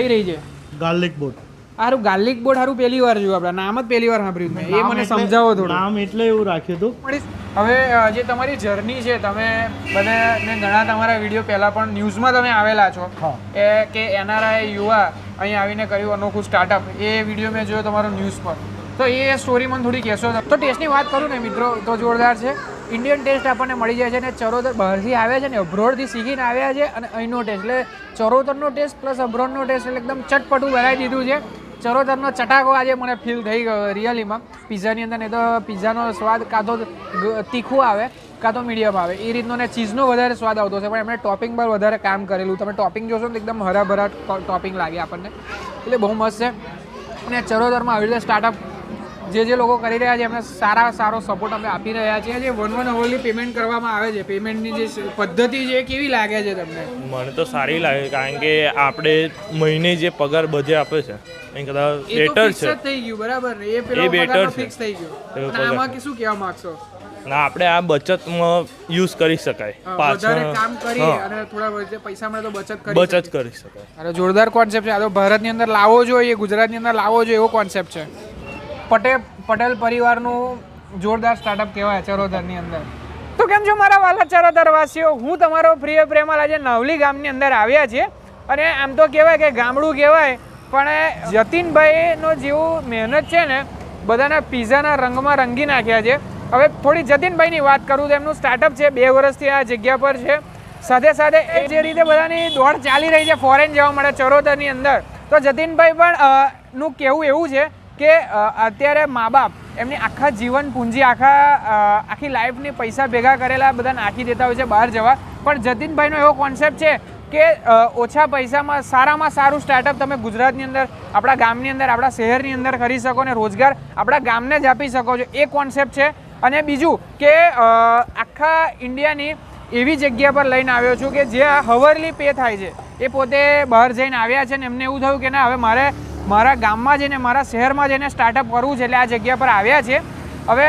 કઈ રહી છે ગાર્લિક બોટ. સારું ગાર્લિક બોટ સારું પહેલી વાર જોયું આપણે નામ જ પહેલી વાર સાંભળ્યું મેં એ મને સમજાવો થોડું નામ એટલે એવું રાખ્યું હતું. હવે જે તમારી જર્ની છે તમે બધા મેં ઘણા તમારા વિડીયો પહેલાં પણ ન્યૂઝમાં તમે આવેલા છો કે એનઆરઆઈ યુવા અહીં આવીને કર્યું અનોખું સ્ટાર્ટઅપ એ વિડીયો મેં જોયો તમારો ન્યૂઝ પર તો એ સ્ટોરી મને થોડી કહેશો તો ટેસ્ટની વાત કરું ને મિત્રો તો જોરદાર છે ઇન્ડિયન ટેસ્ટ આપણને મળી જાય છે અને ચરોતર બહારથી આવ્યા છે ને અબ્રોડથી શીખીને આવ્યા છે અને અહીંનો ટેસ્ટ એટલે ચરોતરનો ટેસ્ટ પ્લસ અબ્રોડનો ટેસ્ટ એટલે એકદમ ચટપટું બનાવી દીધું છે ચરોતરનો ચટાકો આજે મને ફીલ થઈ ગયો રિયલીમાં પિઝાની અંદર નહીં તો પિઝાનો સ્વાદ કાં તો તીખું આવે કાં તો મીડિયમ આવે એ રીતનો ને ચીઝનો વધારે સ્વાદ આવતો છે પણ એમણે ટોપિંગ પર વધારે કામ કરેલું તમે ટોપિંગ જોશો ને એકદમ હરાભરા ટોપિંગ લાગે આપણને એટલે બહુ મસ્ત છે અને ચરોતરમાં આવી રીતે સ્ટાર્ટઅપ જે લોકો કરી રહ્યા છે એમને સારો સપોર્ટ અમે આપી રહ્યા છીએ જે 1 અવરની પેમેન્ટ કરવામાં આવે છે પેમેન્ટની જે પદ્ધતિ છે કેવી લાગે છે તમને? મને તો સારી લાગે કારણ કે આપણે મહિને જે પગાર બધે આપે છે એ કદાચ બેટર છે થઈ ગયું બરાબર એ પેલો બેટર ફિક્સ થઈ ગયું આમાં શું કહેવા માંગશો? ના આપણે આ બચતમાં યુઝ કરી શકાય વધારે કામ કરી અને થોડા પૈસા મળે તો બચત કરી શકાય. અરે જોરદાર કોન્સેપ્ટ છે આ તો ભારતની અંદર લાવવો જોઈએ ગુજરાતની અંદર લાવવો જોઈએ એવો કોન્સેપ્ટ છે. પટેલ પરિવારનું જોરદાર સ્ટાર્ટઅપ કહેવાય ચરોતરની અંદર. તો કેમ છો મારા વાલા ચરોતરવાસીઓ, હું તમારો પ્રિય પ્રેમાલ આજે નવલી ગામની અંદર આવ્યા છે અને આમ તો કહેવાય કે ગામડું કહેવાય પણ જતીનભાઈનો જેવું મહેનત છે ને બધાના પિઝાના રંગમાં રંગી નાખ્યા છે. હવે થોડી જતીનભાઈની વાત કરું તો એમનું સ્ટાર્ટઅપ છે 2 વર્ષથી આ જગ્યા પર છે. સાથે સાથે એ જે રીતે બધાની દોડ ચાલી રહી છે ફોરેન જવા માટે ચરોતરની અંદર તો જતીનભાઈ પણ નું કહેવું એવું છે કે અત્યારે મા બાપ એમની આખા જીવન પૂંજી આખી લાઈફની પૈસા ભેગા કરેલા બધા નાખી દેતા હોય છે બહાર જવા પણ જતીનભાઈનો એવો કોન્સેપ્ટ છે કે ઓછા પૈસામાં સારામાં સારું સ્ટાર્ટઅપ તમે ગુજરાતની અંદર આપણા ગામની અંદર આપણા શહેરની અંદર કરી શકો ને રોજગાર આપણા ગામને જ આપી શકો છો એ કોન્સેપ્ટ છે. અને બીજું કે આખા ઇન્ડિયાની એવી જગ્યા પર લઈને આવ્યો છું કે જ્યાં હવરલી પે થાય છે એ પોતે બહાર જઈને આવ્યા છે ને એમને એવું થયું કે ના હવે મારા ગામમાં જઈને મારા શહેરમાં જઈને સ્ટાર્ટઅપ કરવું છે એટલે આ જગ્યા પર આવ્યા છે. હવે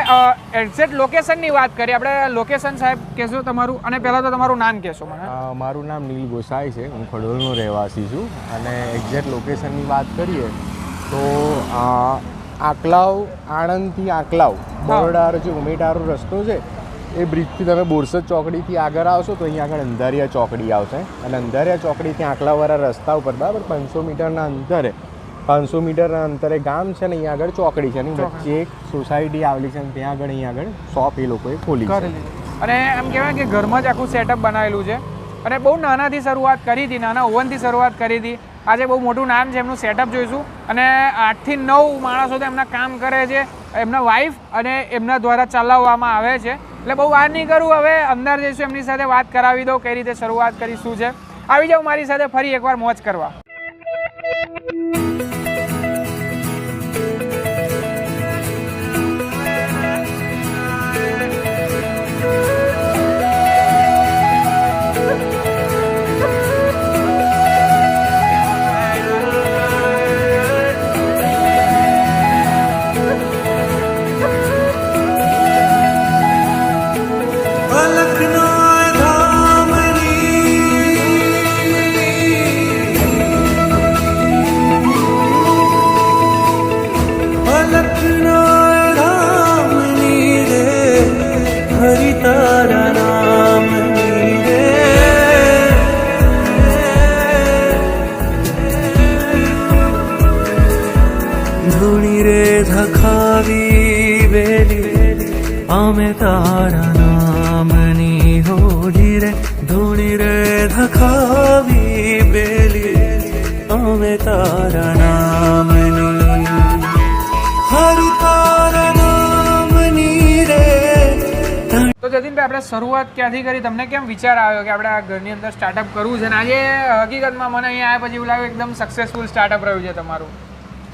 એક્ઝેક્ટ લોકેશનની વાત કરીએ આપણે લોકેશન સાહેબ કહેશો તમારું અને પહેલાં તો તમારું નામ કહેશો મને? મારું નામ નીલ ગોસાઈ છે, હું ખડોલનો રહેવાસી છું અને એક્ઝેક્ટ લોકેશનની વાત કરીએ તો આંકલાવ આણંદથી આંકલાવ બરોડા જે ઉમેટારો રસ્તો છે એ બ્રિજથી તમે બોરસદ ચોકડીથી આગળ આવશો તો અહીંયા આગળ અંધારિયા ચોકડી આવશે અને અંધારિયા ચોકડીથી આંકલાવવાળા રસ્તા ઉપર બરાબર 500 મીટરના અંતરે 500 મીટરના અંતરે ગામ છે ને અહીંયા આગળ ચોકડી છે અને વચ્ચે એક સોસાયટી આવેલી છે અને ત્યાં આગળ અહીંયા આગળ શોપ એ લોકોએ ખોલી છે અને એમ કહેવાય કે ઘરમાં જ આખું સેટઅપ બનાવેલું છે અને બહુ નાનાથી શરૂઆત કરી હતી નાના ઓવનથી શરૂઆત કરી હતી આજે બહુ મોટું નામ છે એમનું સેટઅપ જોઈશું અને 8 થી 9 માણસો તો એમના કામ કરે છે એમના વાઈફ અને એમના દ્વારા ચલાવવામાં આવે છે એટલે બહુ વાર નહીં કરું હવે અંદર જઈશું એમની સાથે વાત કરાવી દો કઈ રીતે શરૂઆત કરી શું છે આવી જાઓ મારી સાથે ફરી એકવાર મોજ કરવા. અમે તારા નામની હોળી રે ધૂણી રે ધખાવી બેલી અમે તારા નામની હરિ તારા નામની રે. તો જતીનભાઈ આપણે શરૂઆત ક્યાંથી કરી તમને કેમ વિચાર આવ્યો કે આપણે આ ઘરની અંદર સ્ટાર્ટઅપ કરવું છે અને આજે હકીકતમાં મને અહીંયા આવ્યા પછી એવું લાગ્યું એકદમ સક્સેસફુલ સ્ટાર્ટઅપ રહ્યું છે તમારું?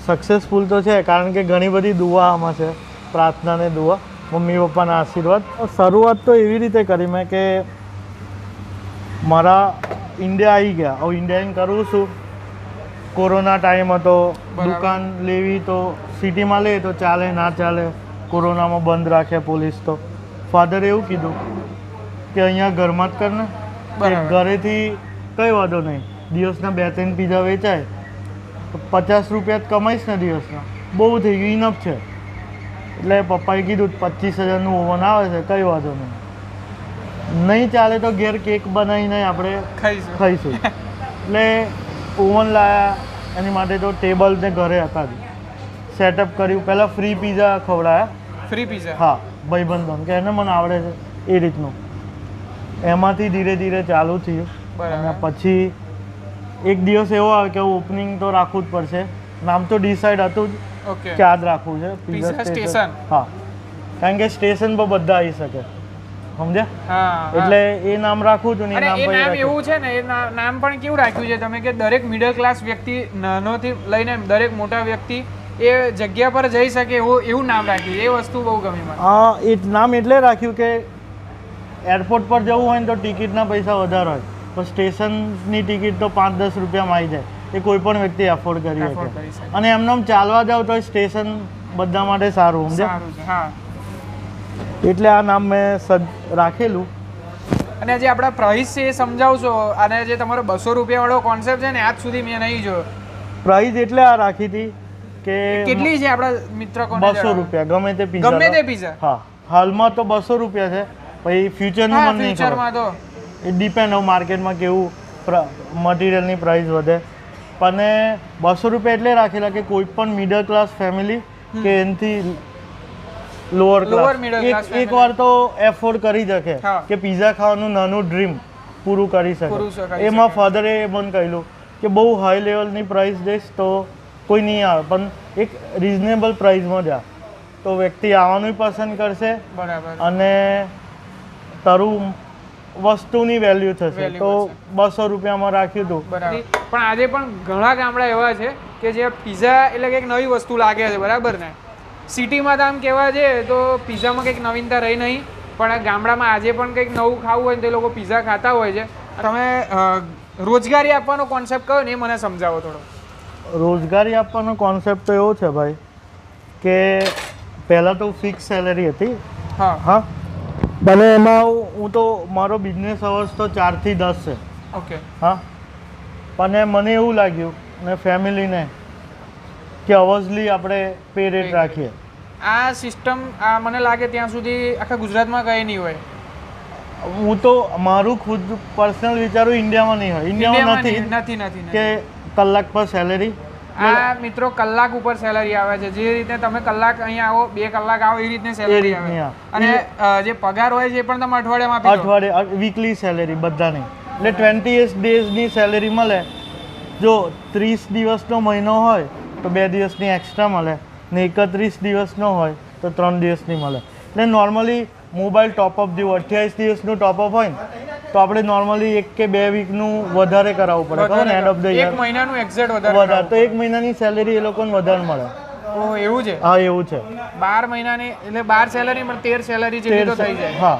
સક્સેસફુલ તો છે કારણ કે ઘણી બધી દુઆ આમાં છે, પ્રાર્થના ને દુઆ, મમ્મી પપ્પાના આશીર્વાદ. શરૂઆત તો એવી રીતે કરી મેં કે મારા ઇન્ડિયા આવી ગયા હવે ઇન્ડિયાને કરવું શું કોરોના ટાઈમ હતો દુકાન લેવી તો સિટીમાં લે તો ચાલે ના ચાલે કોરોનામાં બંધ રાખે પોલીસ તો ફાધરે એવું કીધું કે અહીંયા ઘરમાં જ કર ને ઘરેથી કંઈ વાંધો નહીં દિવસના 2-3 પીઝા વેચાય તો 50 રૂપિયા જ કમાઈશ ને દિવસના, બહુ થઈ ગયું, ઇનફ છે. એટલે પપ્પાએ કીધું 25,000નું ઓવન આવે છે, કંઈ વાંધો નહીં ચાલે તો ઘેર કેક બનાવીને આપણે ખાઈશું. એટલે ઓવન લાવ્યા, એની માટે તો ટેબલ ને ઘરે હતા જ સેટઅપ કર્યું. પહેલાં ફ્રી પીઝા ખવડાયા. Free pizza? હા, ભાઈબંધો કે એને મને આવડે છે એ રીતનું. એમાંથી ધીરે ધીરે ચાલુ થયું. અને પછી એક દિવસ એવો આવે કે ઓપનિંગ તો રાખવું જ પડશે. નામ તો ડિસાઈડ હતું જ કે આ જ રાખવું છે, પીઝા સ્ટેશન. હા, કારણ કે સ્ટેશન પર બધા આવી શકે, સમજ્યા? એટલે એ નામ રાખવું હતું ને. એ નામ એવું છે ને, એ નામ પણ કેવું રાખ્યું છે તમે કે દરેક મિડલ ક્લાસ વ્યક્તિ નાનોથી લઈને દરેક મોટા વ્યક્તિ એ જગ્યા પર જઈ શકે એવું નામ રાખ્યું. એ વસ્તુ બહુ ગમી મને. હા, એ નામ એટલે રાખ્યું કે એરપોર્ટ પર જવું હોય ને તો ટિકિટના પૈસા વધારે હોય, તો સ્ટેશનની ટિકિટ તો 5-10 રૂપિયામાં આવી જાય. એ કોઈ પણ વ્યક્તિ એફોર્ડ કરી શકે. અને એમને ચાલવા જાવ તો સ્ટેશન બધા માટે સારું, સમજ્યા? એટલે આ નામ મેં રાખેલું. અને જે આપણા પ્રાઇસ છે એ સમજાવશો. અને જે તમારો 200 રૂપિયા વાળો કોન્સેપ્ટ છે ને, આજ સુધી મેં નહીં જોયો. પ્રાઇસ એટલે આ રાખી હતી કે કેટલી છે આપણા મિત્ર કોને? 200 રૂપિયા ગમે તે પીઝા. હા, હાલમાં તો 200 રૂપિયા છે, પછી ફ્યુચરનું મને નહીં ખબર. તો એ ડિપેન્ડ હોય માર્કેટમાં કેવું મટીરિયલની પ્રાઇસ વધે. પણ 200 રૂપિયા એટલે રાખેલા કે કોઈ પણ મિડલ ક્લાસ ફેમિલી કે એનાથી લોઅર ક્લાસ એકવાર તો એફોર્ડ કરી શકે કે પીઝા ખાવાનું નાનું ડ્રીમ પૂરું કરી શકે. એમાં ફાધરે મને કહેલું કે બહુ હાઈ લેવલની પ્રાઇસ દઈશ તો કોઈ નહીં આવે, પણ એક રિઝનેબલ પ્રાઇસમાં જા તો વ્યક્તિ આવવાનું પસંદ કરશે. બરાબર. અને તારું વસ્તુની વેલ્યુ થશે. તો 200 રૂપિયામાં રાખ્યું હતું. બરાબર. પણ આજે પણ ઘણા ગામડા એવા છે કે જે પીઝા એટલે કંઈક નવી વસ્તુ લાગે છે, બરાબર ને? સિટીમાં તો આમ કહેવા જઈએ તો પીઝામાં કંઈક નવીનતા રહી નહીં, પણ ગામડામાં આજે પણ કંઈક નવું ખાવું હોય ને તે લોકો પીઝા ખાતા હોય છે. તમે રોજગારી આપવાનો કોન્સેપ્ટ કયો ને એ મને સમજાવો થોડો. રોજગારી આપવાનો કોન્સેપ્ટ તો એવો છે ભાઈ કે પહેલાં તો ફિક્સ સેલેરી હતી. હા, અને એમાં હું તો મારો બિઝનેસ અવર્સ તો 4 થી 10 છે. ઓકે. હા, પણ મને એવું લાગ્યું ને ફેમિલીને કે અવર્સલી આપણે પે રેટ રાખીએ. આ સિસ્ટમ મને લાગે ત્યાં સુધી આખા ગુજરાતમાં કંઈ નહીં હોય. હું તો મારું ખુદ પર્સનલ વિચારું ઇન્ડિયામાં નહીં હોય. ઇન્ડિયામાં નથી કે કલાક પર સેલેરી. આ મિત્રો કલાક ઉપર સેલરી આવે છે. જે રીતે તમે કલાક અહીંયા આવો, 2 કલાક આવો, એ રીતે સેલરી આવે. અને જે પગાર હોય છે એ પણ તમે અઠવાડિયામાં વીકલી સેલેરી બધાની. એટલે 28 ડેઝની સેલેરી મળે. જો 30 દિવસનો મહિનો હોય તો 2 દિવસની એક્સ્ટ્રા મળે, ને 31 દિવસનો હોય તો 3 દિવસની મળે. એટલે નોર્મલી મોબાઈલ ટોપઅપ જેવું 28 દિવસનું ટોપઅપ હોય ને તો આપણે નોર્મલી 1 કે 2 વીકનું વધારે કરાવવું પડે, ખબર એન્ડ ઓફ ધ યર. 1 મહિનાનું એક્ઝેક્ટ વધારે તો 1 મહિનાની સેલેરી એ લોકોને વધારે મળે. ઓહ, એવું છે? હા, એવું છે. 12 મહિનાની એટલે 12 સેલરી પણ 13 સેલરી જેટલી તો થઈ જાય. હા.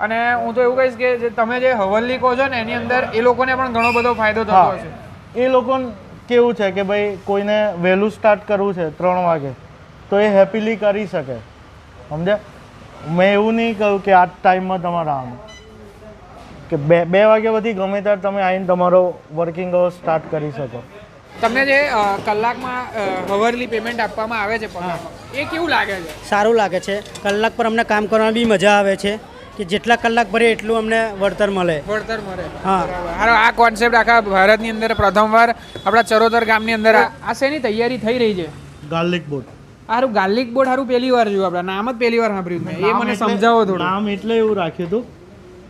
અને હું તો એવું કહીશ કે જે તમે જે હવલની કહો છો ને એની અંદર એ લોકોને પણ ઘણો બધો ફાયદો થતો હશે. એ લોકોને કેવું છે કે ભાઈ કોઈને વહેલું સ્ટાર્ટ કરવું છે 3 વાગે તો એ હેપીલી કરી શકે, સમજ્યા? મેં એવું નહીં કહ્યું કે આ ટાઈમમાં તમારે આવવાનું, કે 2 વાગ્યા પછી ગમે ત્યારે તમે આવીને તમારો વર્કિંગ અવર્સ સ્ટાર્ટ કરી શકો. તમને જે કલાકમાં હવરલી પેમેન્ટ આપવામાં આવે છે પગારમાં, એ કેવું લાગે છે? સારું લાગે છે. કલાક પર અમને કામ કરવાની બી મજા આવે છે કે જેટલા કલાક ભરે એટલું અમને વળતર મળે. હા, બરાબર. આ કોન્સેપ્ટ આખા ભારતની અંદર પ્રથમવાર આપણા ચરોતર ગામની અંદર આ શેની તૈયારી થઈ રહી છે? Garlic boat. સારું, ગાર્લિક બોટ સારું પહેલી વાર જોયું આપણે. નામ જ પહેલી વાર સાંભળ્યું મેં. એ મને સમજાવો થોડું. નામ એટલે એવું રાખ્યું હતું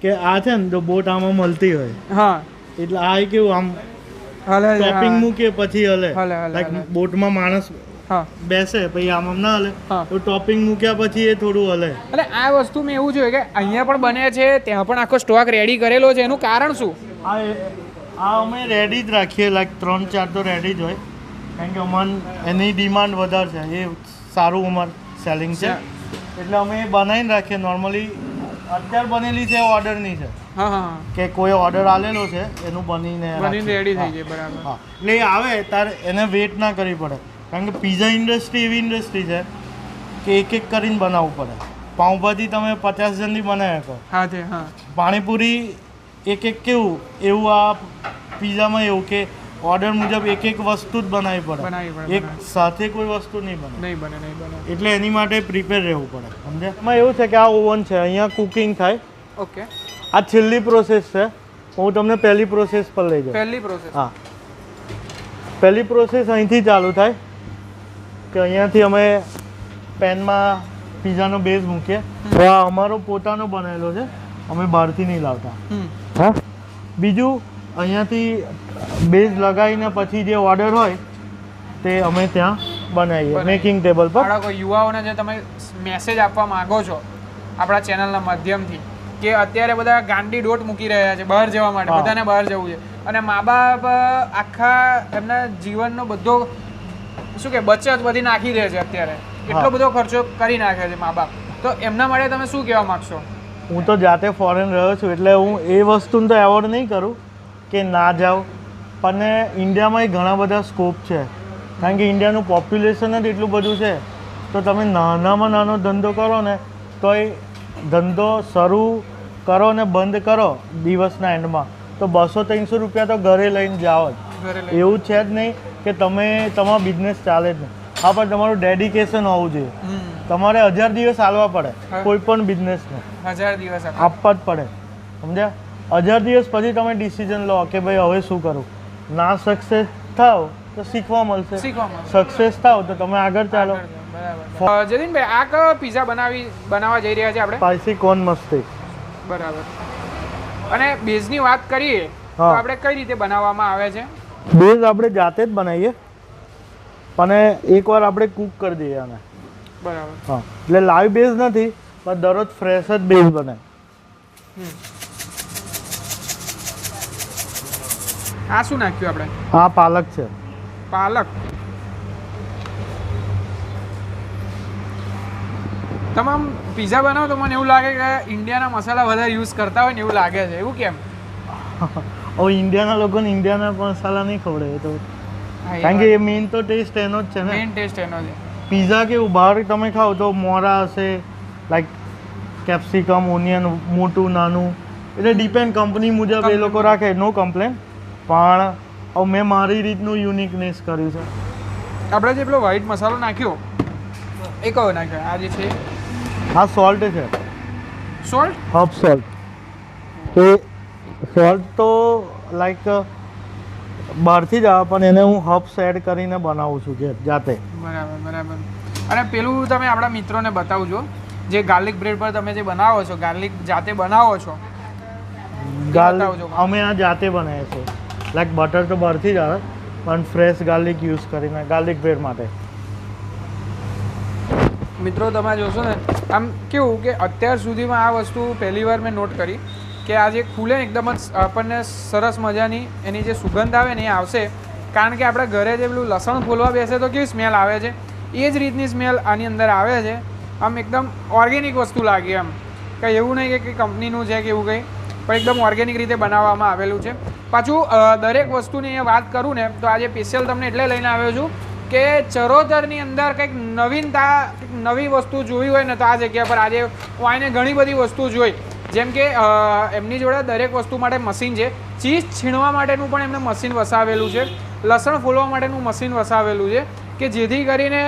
કે આ છે ને તો બોટ આમાં મળતી હોય. હા, એટલે આ કેવું આમ ટોપિંગ મૂકીએ પછી હલે. લાઈક બોટમાં માણસ બેસે પછી આમ ના હલે, તો ટોપિંગ મૂક્યા પછી એ થોડું હલે. એટલે આ વસ્તુ મેં એવું જોયું કે અહીંયા પણ બને છે, ત્યાં પણ આખો સ્ટોક રેડી કરેલો છે. એનું કારણ શું? આ અમે રેડી જ રાખીએ, લાઈક 3-4 તો રેડી જ હોય, કારણ કે અમને એની ડિમાન્ડ વધારે છે. એ સારું અમારું સેલિંગ છે એટલે અમે એ બનાવીને રાખીએ. નોર્મલી અત્યારે બનેલી છે ઓર્ડરની છે. કે કોઈ ઓર્ડર આલેલો છે એનું બનીને રેડી થઈ જાય. બરાબર. હા, એટલે એ આવે ત્યારે એને વેઇટ ના કરવી પડે, કારણ કે પીઝા ઇન્ડસ્ટ્રી એવી ઇન્ડસ્ટ્રી છે કે એક કરીને બનાવવું પડે. પાઉંભાજી તમે 50 જણની બનાવી શકો. હા. પાણીપુરી એક કેવું એવું, આ પીઝામાં એવું કે ઓર્ડર મુજબ એક વસ્તુ જ બનાવવી બનાવવી પડે, પડે, એક સાથે કોઈ વસ્તુ નહીં બને, નહીં બને. એટલે એની માટે પ્રિપેર રહેવું પડે. સમજ્યા? એમાં એવું છે કે આ ઓવન છે, અહીંયા કુકિંગ થાય. ઓકે, આ છેલ્લી પ્રોસેસ છે. હું તમને પહેલી પ્રોસેસ પર લઈ જાઉં. પહેલી પ્રોસેસ. હા, પહેલી પ્રોસેસ અહીંથી ચાલુ થાય કે અહીંયાથી અમે પેનમાં પીઝાનો બેઝ મૂકીએ. તો આ અમારો પોતાનો બનાવેલો છે, અમે બહારથી નહીં લાવતા. હા, બીજું અહીંયાથી બેઝ લગાવીને પછી જે ઓર્ડર હોય તે અમે ત્યાં બનાવીએ મેકિંગ ટેબલ પર. આપણા કોઈ યુવાઓને જે તમે મેસેજ આપવા માંગો છો આપણા ચેનલના માધ્યમથી કે અત્યારે બધા ગાંડી ડોટ મૂકી રહ્યા છે બહાર જવા માટે, બધાને બહાર જવું છે અને મા બાપ આખા એમના જીવનનો બધો શું કે બચત બધી નાખી દે છે અત્યારે, એટલો બધો ખર્ચો કરી નાખે છે મા બાપ, તો એમના માટે તમે શું કહેવા માંગશો? હું તો જાતે ફોરેન રહ્યો છું એટલે હું એ વસ્તુને તો એવોર્ડ નહીં કરું કે ના જાઓ, પણ ઇન્ડિયામાં ઘણા બધા સ્કોપ છે. કારણ કે ઇન્ડિયાનું પોપ્યુલેશન જ એટલું બધું છે, તો તમે નાનામાં નાનો ધંધો કરો ને તો એ ધંધો શરૂ કરો ને બંધ કરો દિવસના એન્ડમાં તો 200-300 રૂપિયા તો ઘરે લઈને જાઓ જ. એવું છે જ નહીં કે તમે તમારો બિઝનેસ ચાલે જ નહીં. હા, પણ તમારું ડેડિકેશન હોવું જોઈએ. તમારે 1000 દિવસ ચાલવા પડે કોઈ પણ બિઝનેસને, 1000 દિવસ આપવા જ પડે. સમજ્યા? 1000 દિવસ પછી તમે ડિસિઝન લો કે ભાઈ હવે શું કરું. ના સક્સેસ થાવ તો શીખવા મળશે, સક્સેસ થાવ તો તમે આગળ ચાલો. બરાબર. જતીનભાઈ, આ કયો પિઝા બનાવવા જઈ રહ્યા છે આપણે? સ્પાઈસી કોર્ન મસ્તી. બરાબર. અને બેઝની વાત કરીએ તો આપણે કઈ રીતે બનાવવામાં આવે છે? બેઝ આપણે જાતે જ બનાવીએ અને એકવાર આપણે કૂક કરી દઈએ આને. બરાબર. હા, એટલે લાઈવ બેઝ નથી પણ દરરોજ ફ્રેશ જ બેઝ બને. આ શું નાખ્યું આપણે? આ પાલક છે. પાલક. તમામ પિઝા બનાવો તો મને એવું લાગે કે ઇન્ડિયાના મસાલા વધારે યુઝ કરતા હોય ને એવું લાગે છે. એવું કેમ? હવે ઇન્ડિયાના લોકોને ઇન્ડિયાના મસાલા નહીં ખવડે તો, કારણ કે એ મેઇન તો ટેસ્ટ એનો જ છે ને. મેઇન ટેસ્ટ એનો છે. પિઝા કેવું બહાર તમે ખાઓ તો મોરા હશે, લાઈક કેપ્સિકમ, ઓનિયન મોટું નાનું, એટલે ડિપેન્ડ કંપની મુજબ એ લોકો રાખે, નો કમ્પ્લેન. પણ હવે મેં મારી રીતનું યુનિકનેસ કર્યું છે. આપણે જે પેલો વ્હાઈટ મસાલો નાખ્યો એ કયો નાખ્યો? આ જે છે આ સોલ્ટ છે, સોલ્ટ, હર્બ સોલ્ટ. એ સોલ્ટ તો લાઈક બહારથી જ આવે પણ એને હું હર્બ્સ એડ કરીને બનાવું છું કે જાતે. બરાબર. અને પેલું તમે આપણા મિત્રોને બતાવજો જે ગાર્લિક બ્રેડ પર તમે જે બનાવો છો, ગાર્લિક જાતે બનાવો છો. અમે આ જાતે બનાવીએ છીએ. લાઈક બટર તો બહારથી જ આવે પણ ફ્રેશ ગાર્લિક યુઝ કરીને ગાર્લિક બ્રેડ માટે. મિત્રો તમે જોશો ને આમ કેવું કે અત્યાર સુધીમાં આ વસ્તુ પહેલી વાર મેં નોટ કરી કે આ જે ખુલે ને એકદમ જ આપણને સરસ મજાની એની જે સુગંધ આવે ને એ આવશે. કારણ કે આપણે ઘરે જે પેલું લસણ ફોલવા બેસે તો કેવી સ્મેલ આવે છે, એ જ રીતની સ્મેલ આની અંદર આવે છે. આમ એકદમ ઓર્ગેનિક વસ્તુ લાગે, એમ કંઈ એવું નહીં કે કંપનીનું છે કે એવું કંઈ, પણ એકદમ ઓર્ગેનિક રીતે બનાવવામાં આવેલું છે. પાછું દરેક વસ્તુની વાત કરું ને તો આજે સ્પેશિયલ તમને એટલે લઈને આવ્યો છું કે ચરોતરની અંદર કંઈક નવીનતા, નવી વસ્તુ જોઈ હોય ને તો આ જગ્યા પર આજે હું આને ઘણી બધી વસ્તુ જોઈ. જેમ કે એમની જોડે દરેક વસ્તુ માટે મશીન છે. ચીઝ છીણવા માટેનું પણ એમને મશીન વસાવેલું છે, લસણ ફોલવા માટેનું મશીન વસાવેલું છે કે જેથી કરીને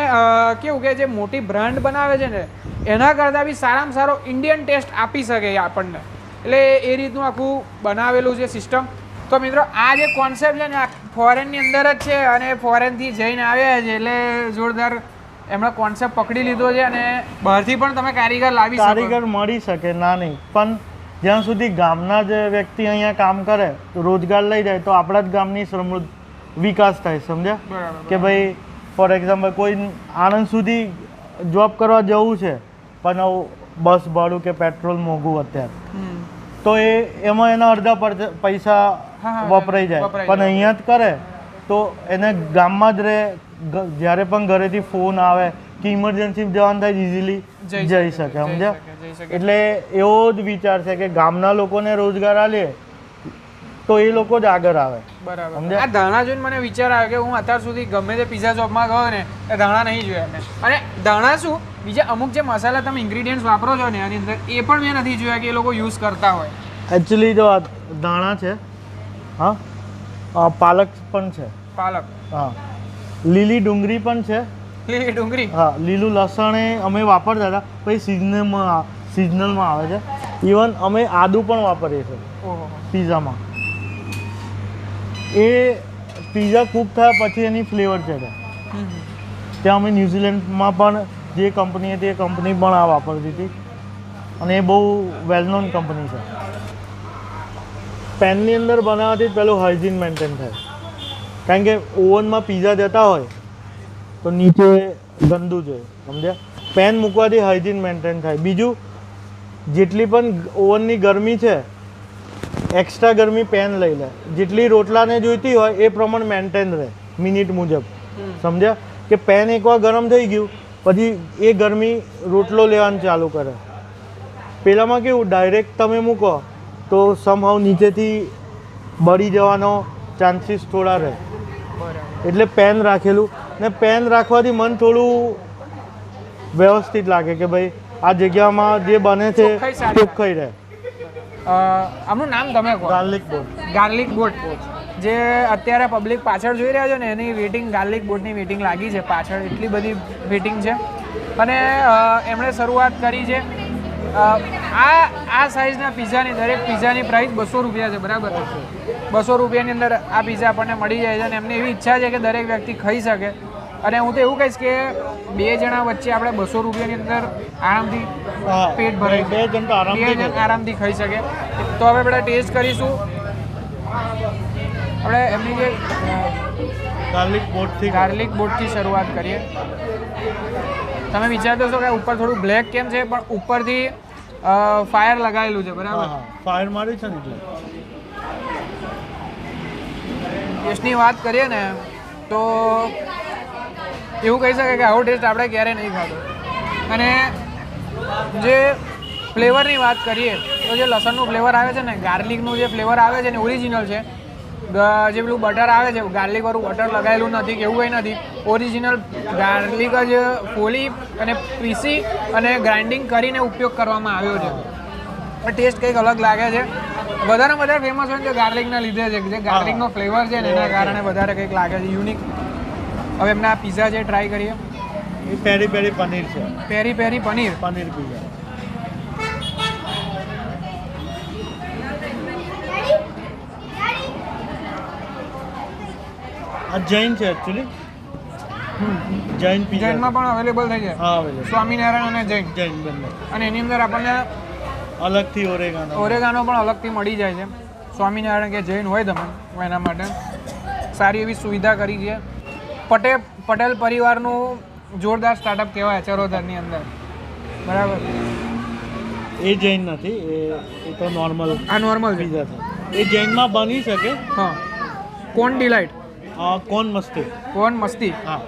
કેવું કે જે મોટી બ્રાન્ડ બનાવે છે ને એના કરતાં બી સારામાં સારો ઇન્ડિયન ટેસ્ટ આપી શકે આપણને. એટલે એ રીતનું આખું બનાવેલું છે સિસ્ટમ. તો મિત્રો આ જે કોન્સેપ્ટ છે ને આ ફોરેનની અંદર જ છે અને ફોરેનથી જઈને આવ્યા છે એટલે જોરદાર એમણે કોન્સેપ્ટ પકડી લીધો છે અને બહારથી પણ તમે કારીગર લાવી શકો. કારીગર મળી શકે, ના નહીં, પણ જ્યાં સુધી ગામના જ વ્યક્તિ અહીંયા કામ કરે રોજગાર લઈ જાય તો આપણા જ ગામની સમૃદ્ધ વિકાસ થાય. સમજ્યા? કે ભાઈ ફોર એક્ઝામ્પલ કોઈ આણંદ સુધી જોબ કરવા જવું છે પણ બસ ભાડું કે પેટ્રોલ મોંઘું અત્યારે, તો એમાં એના અડધા પૈસા વપરાઈ જાય. પણ અહીંયા જ કરે તો એને ગામમાં જ રહે, જ્યારે પણ ઘરેથી ફોન આવે કે ઇમરજન્સી જવાનું થાય ઇઝીલી જઈ શકે. સમજ્યા? એટલે એવો જ વિચાર છે કે ગામના લોકોને રોજગાર આલે તો એ લોકો જ આગળ આવે. બરાબર. આ ધાણા જોઈને મને વિચાર આવ્યો કે હું અત્યાર સુધી ગમે તે પિઝા શોપમાં ગયો ને એ ધાણા નહીં જોયા મેં. અને ધાણા શું બીજા અમુક જે મસાલા તમે ઇન્ગ્રીડિયન્ટ્સ વાપરો છો ને આની અંદર એ પણ મેં નથી જોયા કે એ લોકો યુઝ કરતા હોય. એકચ્યુઅલી જો આ ધાણા છે, હા, પાલક પણ છે. પાલક, હા, લીલી ડુંગળી પણ છે. લીલી ડુંગળી, હા, લીલું લસણ એ અમે વાપરતા હતા, પછી સિઝનલમાં આવે છે. ઇવન અમે આદુ પણ વાપરીએ છીએ ઓહો, પીઝામાં. એ પીઝા કૂક થયા પછી એની ફ્લેવર છે ત્યાં અમે ન્યૂઝીલેન્ડમાં પણ જે કંપની હતી એ કંપની પણ આ વાપરતી હતી અને એ બહુ વેલ નોન કંપની છે. પેનની અંદર બનાવવાથી જ પેલું હાઇજીન મેન્ટેન થાય, કારણ કે ઓવનમાં પીઝા જતા હોય તો નીચે ગંદુ જોઈએ, સમજ્યા? પેન મૂકવાથી હાઇજીન મેન્ટેન થાય. બીજું, જેટલી પણ ઓવનની ગરમી છે એક્સ્ટ્રા ગરમી પેન લઈ લે, જેટલી રોટલાને જોઈતી હોય એ પ્રમાણે મેન્ટેન રહે મિનિટ મુજબ, સમજ્યા? કે પેન એકવાર ગરમ થઈ ગયું પછી એ ગરમી રોટલો લેવાનું ચાલુ કરે. પેલામાં કેવું ડાયરેક્ટ તમે મૂકો તો સમહાવ નીચેથી બળી જવાનો ચાન્સીસ થોડા રહે, એટલે પેન રાખેલું. ને પેન રાખવાથી મન થોડું વ્યવસ્થિત લાગે કે ભાઈ આ જગ્યામાં જે બને છે ચોખ્ખાઈ રહે. આમનું નામ તમે કહો. Garlic boat. ગાર્લિક બોટ, જે અત્યારે પબ્લિક પાછળ જોઈ રહ્યા છો ને એની વેટિંગ, ગાર્લિક બોટની વેટિંગ લાગી છે પાછળ, એટલી બધી વેટિંગ છે. અને એમણે શરૂઆત કરી છે આ સાઇઝના પિઝાની, દરેક પિઝાની પ્રાઇસ 200 રૂપિયા છે, બરાબર? 200 રૂપિયાની અંદર આ પિઝા આપણને મળી જાય છે અને એમની એવી ઈચ્છા છે કે દરેક વ્યક્તિ ખાઈ શકે. અને હું તો એવું કહીશ કે 2 જણા વચ્ચે આપણે 200 રૂપિયાની અંદર આરામથી પેટ ભરાય, 2 જણ તો આરામથી ખાઈ શકે. તો હવે આપણે ટેસ્ટ કરીશું. આપણે એમની જે ગાર્લિક બોટથી શરૂઆત કરીએ. તમે વિચારતો છો કે ઉપર થોડું બ્લેક કેમ છે, પણ ઉપરથી ફાયર લગાવેલું છે, બરાબર? ફાયર મારી છે ને એટલે. ટેસ્ટની વાત કરીએ ને તો એવું કહી શકાય કે આવો ટેસ્ટ આપણે ક્યારેય નહીં ખાધો. અને જે ફ્લેવરની વાત કરીએ તો જે લસણનું ફ્લેવર આવે છે ને, ગાર્લિકનું જે ફ્લેવર આવે છે ને ઓરિજિનલ છે. જે પેલું બટર આવે છે, ગાર્લિકવાળું બટર લગાવેલું નથી કે એવું કંઈ નથી, ઓરિજિનલ ગાર્લિક જ ફોલી અને પીસી અને ગ્રાઇન્ડિંગ કરીને ઉપયોગ કરવામાં આવ્યો છે. પણ ટેસ્ટ કંઈક અલગ લાગે છે. વધારે ફેમસ હોય તો ગાર્લિકના લીધે છે, જે ગાર્લિકનો ફ્લેવર છે ને એના કારણે વધારે કંઈક લાગે છે યુનિક. હવે એમના પીઝા છે ટ્રાય કરીએ. એ પેરી પેરી પનીર છે. પેરી પેરી પનીર પીઝા. આ જૈન છે એકચ્યુઅલી. જૈન પીઝા જૈનમાં પણ અવેલેબલ થઈ જાય. હા, અવેલેબલ. સ્વામિનારાયણ અને જૈન બંને. અને એની અંદર આપણને અલગથી ઓરેગાનો પણ અલગથી મળી જાય છે. સ્વામિનારાયણ કે જૈન હોય તમે એના માટે સારી એવી સુવિધા કરી છે. પટેલ પરિવારનું જોરદાર સ્ટાર્ટઅપ કહેવાય ચરોતરની અંદર, બરાબર? એ જૈન નથી, એ તો નોર્મલ. આ નોર્મલ પીઝા છે. એ જૈનમાં બની શકે. હા, કોન ડિલાઇટ, કોન મસ્તી. હા,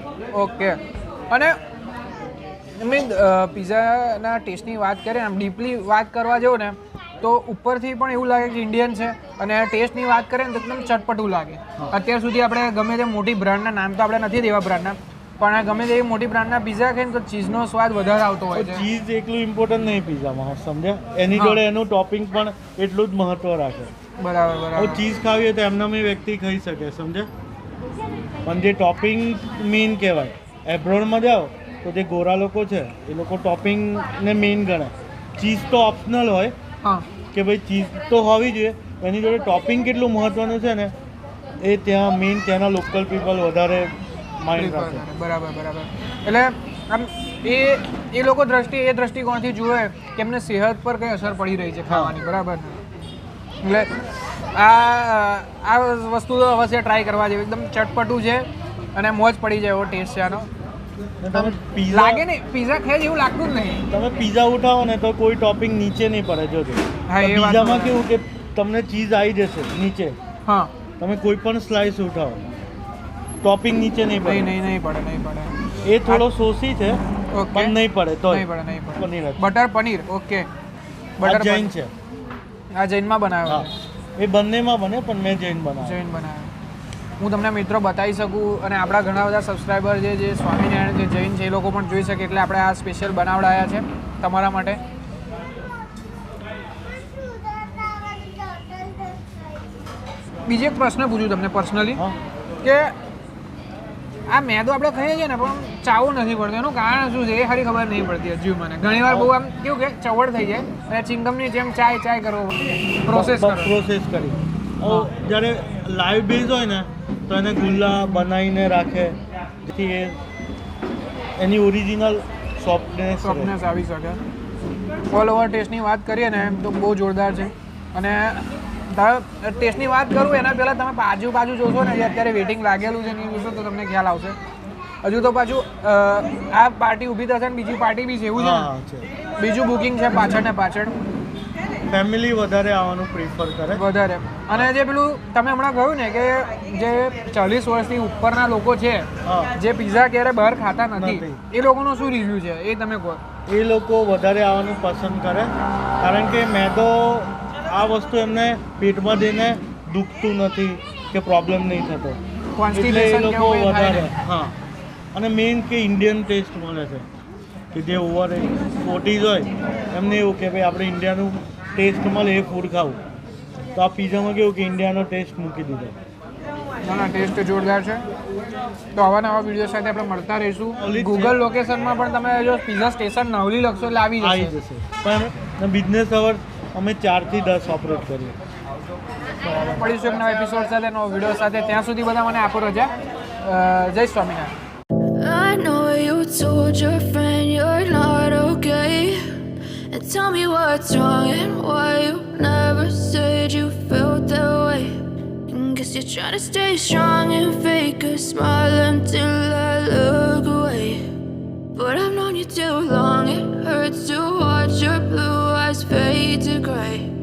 ઓકે. અને મીન પીઝાના ટેસ્ટની વાત કરીએ આમ ડીપલી વાત કરવા જાઓ ને તો ઉપરથી પણ એવું લાગે કે ઇન્ડિયન છે, અને ટેસ્ટની વાત કરીએ ને તો એકદમ ચટપટું લાગે. અત્યાર સુધી આપણે ગમે તે મોટી બ્રાન્ડના, નામ તો આપણે નથી દેવા બ્રાન્ડના, પણ ગમે તેવી મોટી બ્રાન્ડના પીઝા ખાઈને તો ચીઝનો સ્વાદ વધારે આવતો હોય છે. ચીઝ એકલું ઇમ્પોર્ટન્ટ નહીં પીઝામાં, સમજ્યા? એની જોડે એનું ટોપિંગ પણ એટલું જ મહત્વ રાખે. બરાબર. ચીઝ ખાવી હોય તો એમનામ એ વ્યક્તિ ખાઈ શકે, સમજ્યા? પણ જે ટોપિંગ મેઇન કહેવાય. એબ્રોડમાં જાઓ તો જે ગોરા લોકો છે એ લોકો ટોપિંગને મેઇન ગણે. ચીઝ તો ઓપ્શનલ હોય કે ભાઈ ચીઝ તો હોવી જોઈએ, એની જોડે ટોપિંગ કેટલું મહત્વનું છે ને એ ત્યાં મેઇન ત્યાંના લોકલ પીપલ વધારે માઇન્ડ રાખે. બરાબર. એટલે આમ એ લોકો દ્રષ્ટિકોણથી જુએ કે એમને સેહત પર કઈ અસર પડી રહી છે ખાવાની, બરાબર? એટલે આ વસ્તુ તો અવશ્ય ટ્રાય કરવા જેવી. એકદમ ચટપટું છે અને મોજ પડી જાય એવો ટેસ્ટ છે આનો. લાગે નહીં પીઝા ખાય એવું લાગતું જ નહીં. તમે પીઝા ઉઠાવો ને તો કોઈ ટોપિંગ નીચે નહીં પડે. જોજો પીઝામાં કેવું કે તમને ચીઝ આવી જશે નીચે. હા, તમે કોઈ પણ સ્લાઇસ ઉઠાવો ટોપિંગ નીચે નહીં પડે. નહીં પડે. એ થોડો સોસી છે પણ નહીં પડે. તો paneer, butter paneer. Okay, butter Jain છે. આ જૈનમાં બનાવ્યો છે. એ બંનેમાં બને પણ મેં જૈન બનાવ્યો. હું તમને મિત્રો બતાવી શકું, અને આપણા ઘણા બધા સબસ્ક્રાઈબર જે સ્વામિનારાયણ જે જૈન છે એ લોકો પણ જોઈ શકે, એટલે આપણે આ સ્પેશિયલ બનાવડાયા છે તમારા માટે. બીજો એક પ્રશ્ન પૂછું તમને પર્સનલી હા કે આ મેદો આપણે ખાઈએ છીએ ને પણ ચાવું નથી પડતું એનું કારણ શું છે એ ખાલી ખબર નહીં પડતી હજુ મને ઘણીવાર બહુ આમ કેવું કે ચવડ થઈ જાય અને ચિંગમની જેમ ચાય કરવો પ્રોસેસ કરો પ્રોસેસ કરી જ્યારે લાઈવ બેઝ હોય ને તો એને ગુલ્લા બનાવીને રાખે જેથી એ એની ઓરિજિનલ સોફ્ટનેસ આવી શકે ઓલ ઓવર ટેસ્ટની વાત કરીએ ને તો બહુ જોરદાર છે અને ટેસ્ટની વાત કરું એના પહેલાં તમે બાજુ જોશો ને જે અત્યારે વેઇટિંગ લાગેલું છે નહીં જોશો તો તમને ખ્યાલ આવશે હજુ તો પાછું આ પાર્ટી ઊભી થશે ને બીજી પાર્ટી બી છે એવું છે ને બીજું બુકિંગ છે પાછળ ને પાછળ ફેમિલી વધારે આવવાનું પ્રિફર કરે વધારે અને જે પેલું તમે હમણાં કહ્યું ને કે જે 40 વર્ષથી ઉપરના લોકો છે જે પિઝા ક્યારે બહાર ખાતા નથી એ લોકોનો શું રિવ્યૂ છે એ તમે કહો એ લોકો વધારે આવવાનું પસંદ કરે કારણ કે મેદો આ વસ્તુ એમને પેટમાં જઈને દુખતું નથી કે પ્રોબ્લેમ નહીં થતો એટલે એ લોકો વધારે હા અને મેઇન કે ઇન્ડિયન ટેસ્ટ મળે છે કે જે ઓવર 40 હોય એમને એવું કે ભાઈ આપણે ઇન્ડિયાનું ટેસ્ટ મળે એ ફૂડ ખાવું તો આ પિઝામાં કેવું કે ઇન્ડિયાનો ટેસ્ટ મૂકી દીધો ના ટેસ્ટ જોરદાર છે તો આવા નવા વિડીયો સાથે આપણે મળતા રહીશું ગૂગલ લોકેશનમાં પણ તમે જો પિઝા સ્ટેશન નવલી લખશો એટલે આવી જશે પણ બિઝનેસ અવર્સ અમે 4 થી 10 ઓપરેટ કરીએ મળીશું એક નવા એપિસોડ સાથે નવો વિડીયો સાથે ત્યાં સુધી બધા મને આપો રજા જય Swaminarayan I know you told your friend you're not okay. And tell me what's wrong and why you never said you felt that way. And guess you're trying to stay strong and fake a smile until I look away. But I've known you too long, it hurts to watch your blue eyes fade to gray.